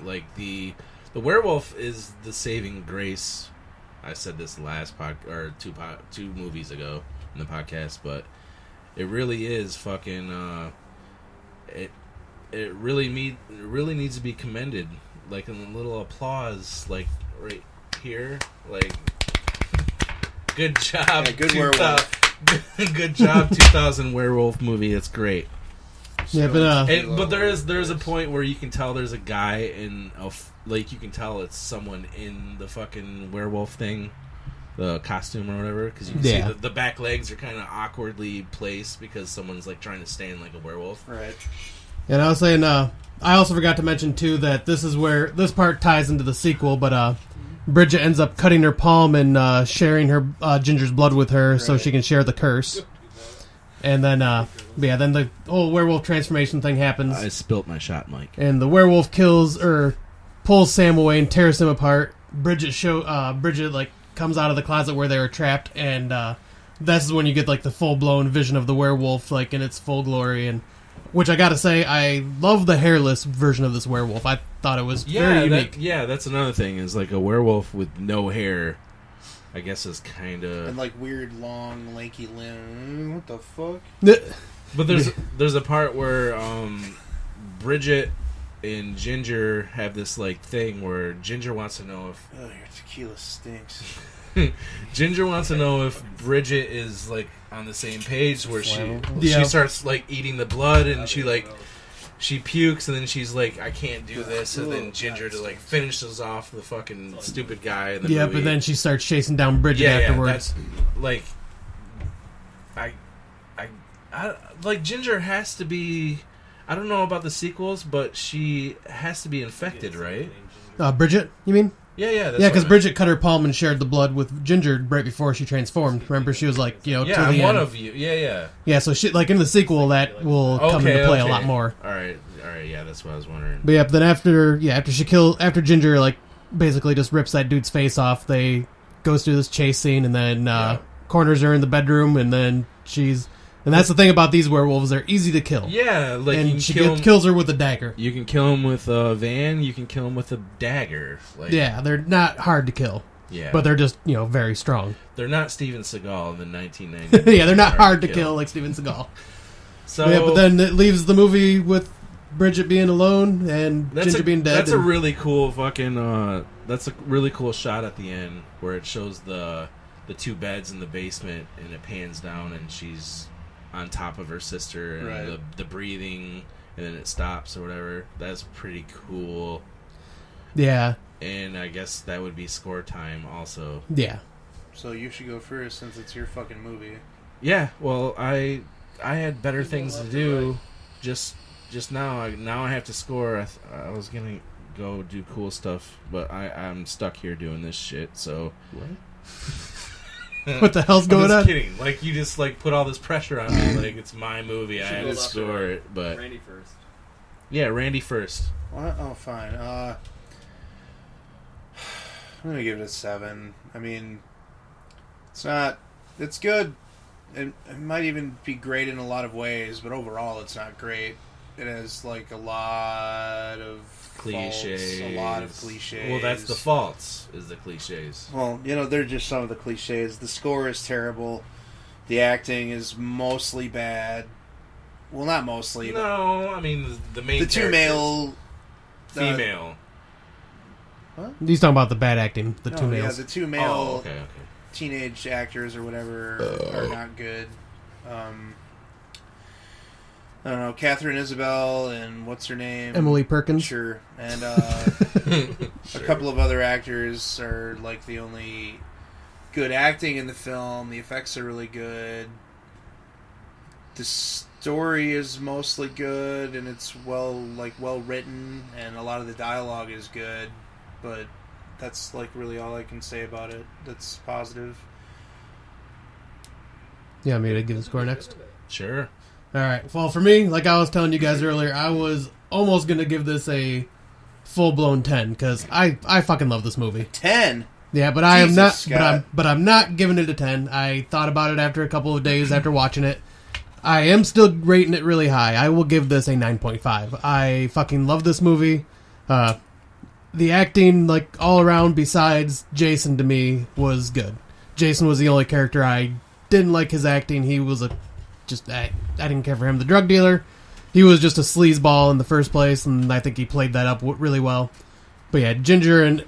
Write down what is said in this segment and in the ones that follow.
Like the werewolf is the saving grace. I said this last two movies ago in the podcast, but it really is fucking. It really needs to be commended. Like a little applause, like right here, like good job. Yeah, good werewolf. Good job, 2000 werewolf movie. It's great. Yeah, but there's a point where you can tell there's a guy in like you can tell it's someone in the fucking werewolf thing, the costume or whatever, because you can see the back legs are kind of awkwardly placed because someone's like trying to stand like a werewolf. Right. And I was saying, I also forgot to mention too that this is where this part ties into the sequel, but Bridget ends up cutting her palm and sharing her Ginger's blood with her so she can share the curse. And then, then the whole werewolf transformation thing happens. I spilt my shot, Mike. And the werewolf pulls Sam away and tears him apart. Bridget like comes out of the closet where they were trapped, and this is when you get like the full blown vision of the werewolf, like in its full glory. And which I gotta say, I love the hairless version of this werewolf. I thought it was very unique. That's another thing, is like a werewolf with no hair, I guess, is kind of... And like weird, long, lanky limbs. What the fuck? But there's a part where Bridget and Ginger have this like thing where Ginger wants to know if... Oh, your tequila stinks. Ginger wants to know if Bridget is like on the same page where she starts like eating the blood and she pukes and then she's like, I can't do this, and then Ginger just like finishes off the fucking stupid guy in the movie. But then she starts chasing down Bridget afterwards. Like I like Ginger has to be, I don't know about the sequels, but she has to be infected, right? Bridget, you mean? Yeah, because Bridget cut her palm and shared the blood with Ginger right before she transformed. Remember, she was like, to the I'm one end. of you. Yeah. Yeah, so she, like in the sequel, that will come into play a lot more. All right. Yeah, that's what I was wondering. But then after Ginger like basically just rips that dude's face off, they goes through this chase scene and then corners her in the bedroom, and then and that's the thing about these werewolves, they're easy to kill. Yeah, like and she kills her with a dagger. You can kill him with a van, you can kill him with a dagger. Like, yeah, they're not hard to kill. Yeah. But they're just, very strong. They're not Steven Seagal in the 1990s. Yeah, they're not hard to kill like Steven Seagal. So but then it leaves the movie with Bridget being alone and Ginger being dead. That's a really cool fucking that's a really cool shot at the end where it shows the two beds in the basement and it pans down and she's on top of her sister and the breathing, and then it stops or whatever. That's pretty cool. Yeah. And I guess that would be score time also. Yeah. So you should go first since it's your fucking movie. Yeah, well, I had better things to do just now. Now I have to score. I was going to go do cool stuff, but I'm stuck here doing this shit, so... What? What the hell's going on? I'm just kidding. Like, you just, like, put all this pressure on me. Like, it's my movie. I have to score it, but... Randy first. Yeah, Randy first. What? Oh, fine. I'm going to give it a 7. I mean, it's good. It might even be great in a lot of ways, but overall it's not great. It has, like, a lot of cliches. Faults, a lot of cliches. Well, that's the faults, is the cliches. Well, they're just some of the cliches. The score is terrible. The acting is mostly bad. Well, not mostly. No, I mean, the main the two male... female. What? He's talking about the bad acting, the two males. Yeah, the two male okay. teenage actors or whatever are not good. I don't know, Catherine Isabel and what's her name? Emily Perkins. Sure. And a couple of other actors are like the only good acting in the film. The effects are really good. The story is mostly good and it's well written, and a lot of the dialogue is good, but that's like really all I can say about it that's positive. Yeah, me to give the score next? Sure. Alright, well for me, like I was telling you guys earlier, I was almost going to give this a full-blown 10, because I fucking love this movie. 10? Yeah, but I am not, but I'm not giving it a 10. I thought about it after a couple of days after watching it. I am still rating it really high. I will give this a 9.5. I fucking love this movie. the acting, like, all around besides Jason to me was good. Jason was the only character I didn't like his acting. He was I didn't care for him. The drug dealer, he was just a sleazeball in the first place, and I think he played that up really well. But yeah, Ginger and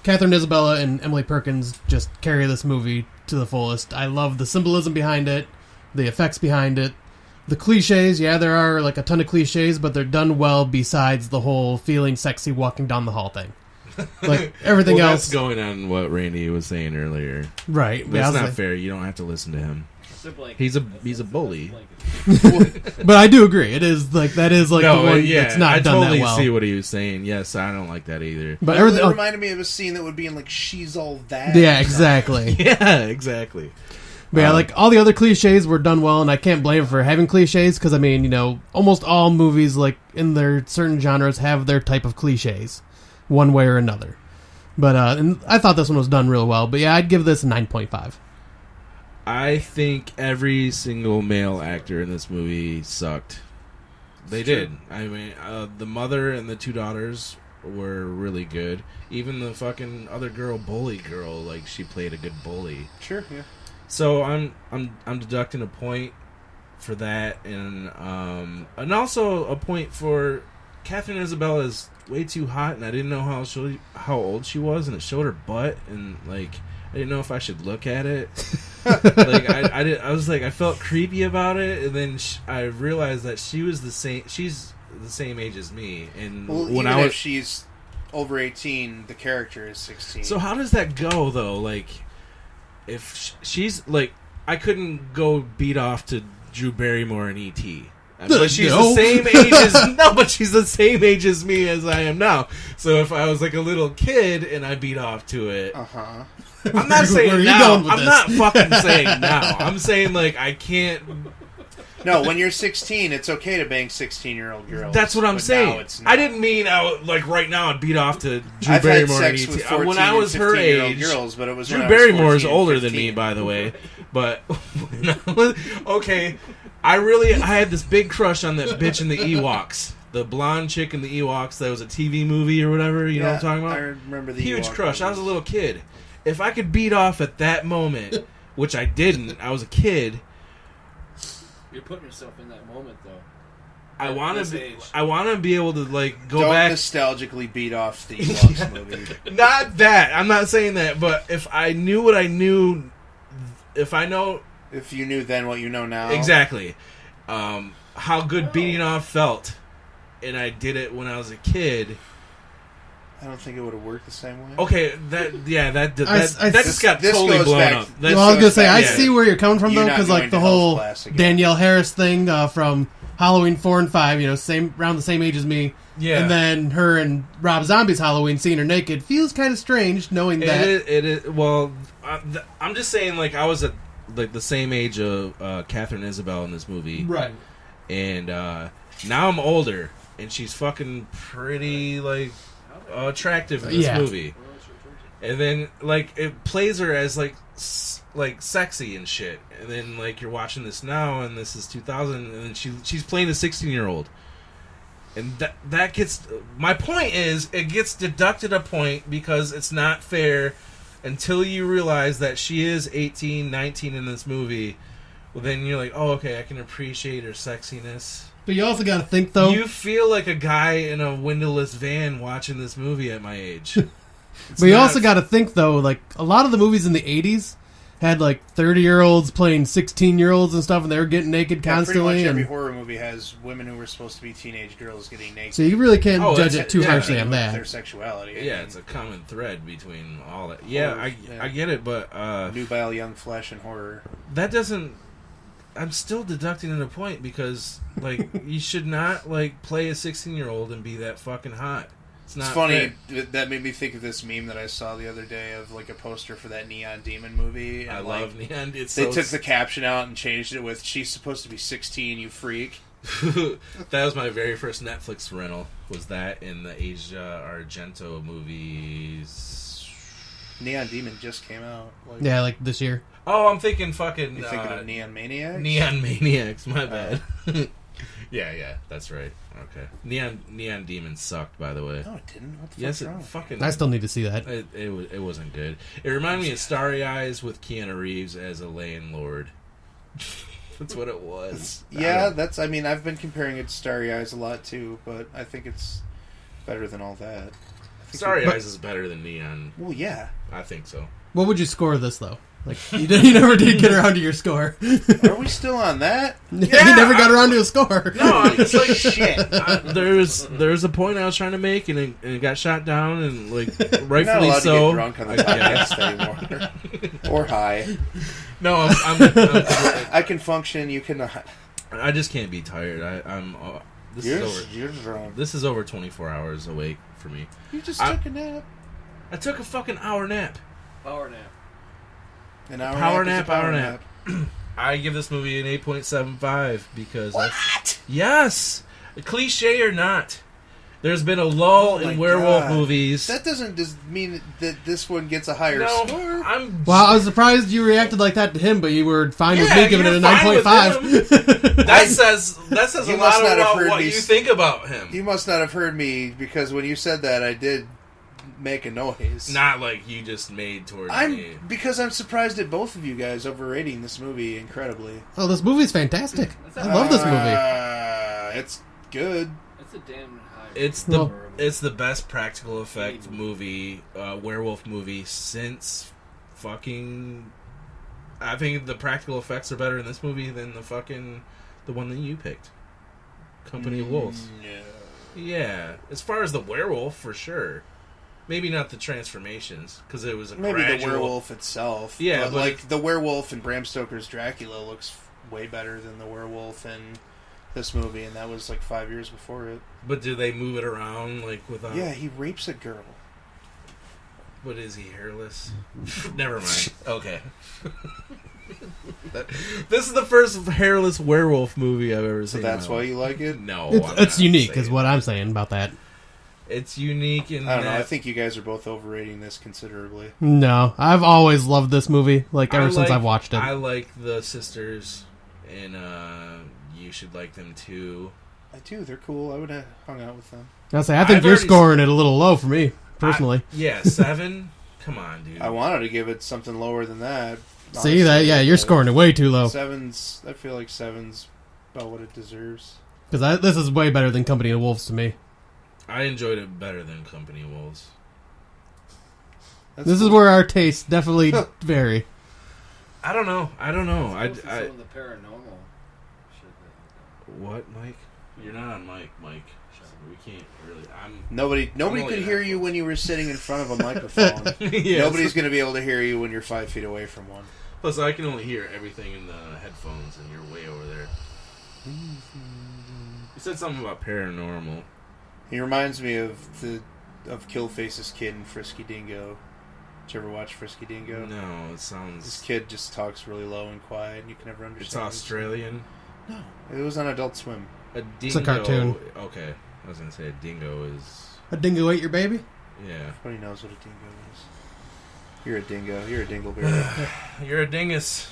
Catherine Isabella and Emily Perkins just carry this movie to the fullest. I love the symbolism behind it, the effects behind it, the cliches. Yeah, there are like a ton of cliches, but they're done well besides the whole feeling sexy walking down the hall thing. Like everything else. That's going on what Randy was saying earlier. Right. That's not fair. You don't have to listen to him. He's a bully. But I do agree. It is like that is like the one that's not done totally that well. See what he was saying. Yes, I don't like that either. But everything reminded me of a scene that would be in like She's All That. Yeah, exactly. Yeah, exactly. But yeah, like all the other cliches were done well, and I can't blame him for having cliches because I mean, you know, almost all movies like in their certain genres have their type of cliches, one way or another. But and I thought this one was done real well. But yeah, I'd give this a 9.5. I think every single male actor in this movie sucked. They did. I mean, the mother and the two daughters were really good. Even the fucking other girl, bully girl, like she played a good bully. Sure, yeah. So I'm deducting a point for that, and also a point for Catherine Isabella is way too hot, and I didn't know how old she was, and it showed her butt, and like I didn't know if I should look at it. Like I was like I felt creepy about it, and then I realized that she's the same age as me, and when if she's over 18, the character is 16. So how does that go though? Like if she's like, I couldn't go beat off to Drew Barrymore in E.T. But she's the same age as but she's the same age as me as I am now. So if I was like a little kid and I beat off to it, I'm not saying now. I'm not fucking saying now. I'm saying like I can't. No, when you're 16, it's okay to bang 16-year-old girls. That's what I'm saying. It's not. I didn't mean like right now I'd beat off to Drew I've Barrymore. had sex with 14 when I was her age, girls, but it was Drew Barrymore is older than me, by the way. But okay, I had this big crush on that bitch in the Ewoks. The blonde chick in the Ewoks. That was a TV movie or whatever. You know what I'm talking about? I remember the huge Ewok crush. movies. I was a little kid. If I could beat off at that moment, which I didn't, I was a kid. You're putting yourself in that moment, though. I want to be able to like go Don't back. Nostalgically beat off the Ewoks movie. Not that. I'm not saying that. But if I knew what I knew, if you knew then what you know now, exactly, how good beating off felt, and I did it when I was a kid. I don't think it would have worked the same way. Okay, that just got totally blown up. Well, I was gonna say I see where you're coming from though, because like the whole Danielle Harris thing from Halloween 4 and 5, you know, around the same age as me. Yeah. And then her and Rob Zombie's Halloween, seeing her naked, feels kind of strange knowing that. It is. Well, I'm just saying, like I was at like the same age of Catherine Isabel in this movie, right? And now I'm older, and she's fucking pretty like. Attractive in this movie, and then like it plays her as like sexy and shit, and then like you're watching this now, and this is 2000, and she's playing a 16-year-old, and that gets my point is it gets deducted a point because it's not fair until you realize that she is 18, 19 in this movie. Well, then you're like, oh, okay, I can appreciate her sexiness. But you also got to think, though... You feel like a guy in a windowless van watching this movie at my age. But you also got to think, though, like, a lot of the movies in the 80s had, like, 30-year-olds playing 16-year-olds and stuff, and they were getting naked constantly. Pretty much every horror movie has women who were supposed to be teenage girls getting naked. So you really can't judge it too harshly on that. Their sexuality. Yeah, it's a common thread between all that. Yeah, I get it, but... nubile young flesh and horror. That doesn't... I'm still deducting it a point because, like, you should not, like, play a 16-year-old and be that fucking hot. It's funny. Fair. That made me think of this meme that I saw the other day of, like, a poster for that Neon Demon movie. And, I love Neon. They took the caption out and changed it with, "She's supposed to be 16, you freak." That was my very first Netflix rental, was that in the Asia Argento movies. Neon Demon just came out. Yeah, like this year. Oh, I'm thinking fucking... You're thinking of Neon Maniacs? Neon Maniacs, my bad. Yeah, that's right. Okay. Neon Demon sucked, by the way. No, it didn't. What the Yes, fuck's it wrong with fucking. I still need to see that. It wasn't good. It reminded me of Starry Eyes with Keanu Reeves as a landlord. That's what it was. Yeah, I mean, I've been comparing it to Starry Eyes a lot too, but I think it's better than all that. Starry Eyes is better than Neon. Well, yeah. I think so. What would you score this, though? Like, you never did get around to your score. Are we still on that? Yeah, you never got around to a score. No, it's like Shit. there's a point I was trying to make, and it got shot down, and like You're not rightfully allowed so. to get drunk on the podcast anymore. Or high. No, I can function, you cannot. I just can't be tired. You're drunk. This is over 24 hours awake for me. You just took a nap. I took a fucking hour nap. Power nap. An hour Power nap. nap, hour nap. I give this movie an 8.75 because What? Yes, cliche or not, there's been a lull in werewolf movies. That doesn't just mean that this one gets a higher No, score. Well, I was surprised you reacted like that to him, but you were fine with Yeah, me giving it you're a fine with 9.5. That says a You lot must not have about heard what me you think about him. You must not have heard me, because when you said that, I did make a noise. Not like you just made towards me. Because I'm surprised at both of you guys overrating this movie incredibly. Oh, this movie's fantastic. I love this movie. It's good. That's a damn high. It's the best practical effect movie, werewolf movie since fucking. I think the practical effects are better in this movie than the one that you picked, Company of Wolves. Yeah, as far as the werewolf, for sure. Maybe not the transformations, because it was a Maybe gradual... the werewolf itself. Yeah, but like the werewolf in Bram Stoker's Dracula looks way better than the werewolf in this movie, and that was like 5 years before it. But do they move it around like without? Yeah, he rapes a girl. But is he hairless? Never mind. Okay. This is the first hairless werewolf movie I've ever So seen. that's why you like it? No, It's unique, is what I'm saying about that. It's unique in I don't know. that I think you guys are both overrating this considerably. No, I've always loved this movie, ever since I've watched it. I like the sisters, and you should like them too. I do. They're cool. I would have hung out with them. I think I've you're already scoring it a little low for me, personally. 7. Come on, dude. I wanted to give it something lower than that. See that? Yeah, you're scoring it way too low. I feel like 7's about what it deserves. Because this is way better than Company of Wolves to me. I enjoyed it better than Company of Wolves. This is where our tastes definitely vary. I don't know. Some of the paranormal shit. What, Mike? You're not on mic, Mike. We can't really. Nobody only could an hear you when you were sitting in front of a microphone. Yeah, Nobody's going to be able to hear you when you're 5 feet away from one. Plus, I can only hear everything in the headphones, and you're way over there. You said something about paranormal. He reminds me of Killface's kid in Frisky Dingo. Did you ever watch Frisky Dingo? No, it sounds. This kid just talks really low and quiet, and you can never understand. It's Australian. No, it was on Adult Swim. A dingo. It's a cartoon. Okay, I was gonna say a dingo is. A dingo ate your baby? Yeah. Everybody knows what a dingo is. You're a dingo. You're a dingleberry. You're a dingus.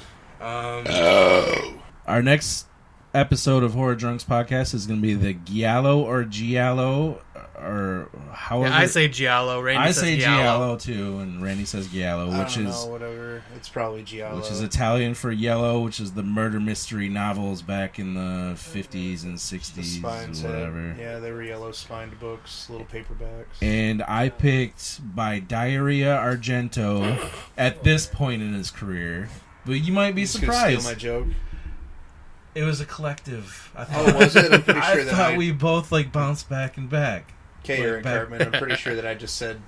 Our next episode of Horror Drunks podcast is going to be the Giallo or Giallo or however. Yeah, I say Giallo. Randy I says say Giallo. Giallo too, and Randy says Giallo, which I don't is know, whatever. It's probably Giallo. which is Italian for yellow, which is the murder mystery novels back in the 50s and 60s, The spines whatever. Yeah, they were yellow spined books, little paperbacks. And I picked by Diarrhea Argento at this point in his career, but you might be You just gonna surprised. steal my joke. It was a collective. I Oh, was it? I'm pretty I sure that thought we both bounced back and back. Okay, Like Aaron back- Cartman, I'm pretty sure that I just said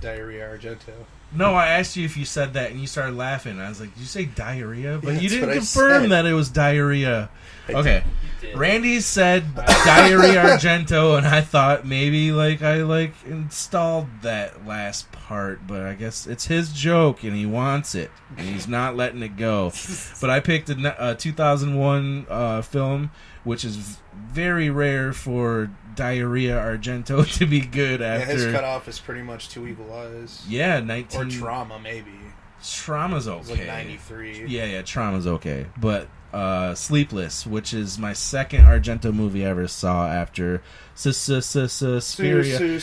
Diarrhea Argento. No, I asked you if you said that, and you started laughing. I was like, "Did you say diarrhea?" But Yeah, you that's didn't what I confirm said. that it was diarrhea. Okay, You did. Randy said Diarrhea Argento, and I thought maybe I installed that last part, but I guess it's his joke, and he wants it, and he's not letting it go. But I picked a 2001 film, which is very rare for Diarrhea Argento to be good Yeah, his after. cutoff is pretty much Two Evil Eyes. Yeah, Or Trauma, maybe. Trauma's It was okay. like 93. Yeah, Trauma's okay. But Sleepless, which is my second Argento movie I ever saw after Suspiria.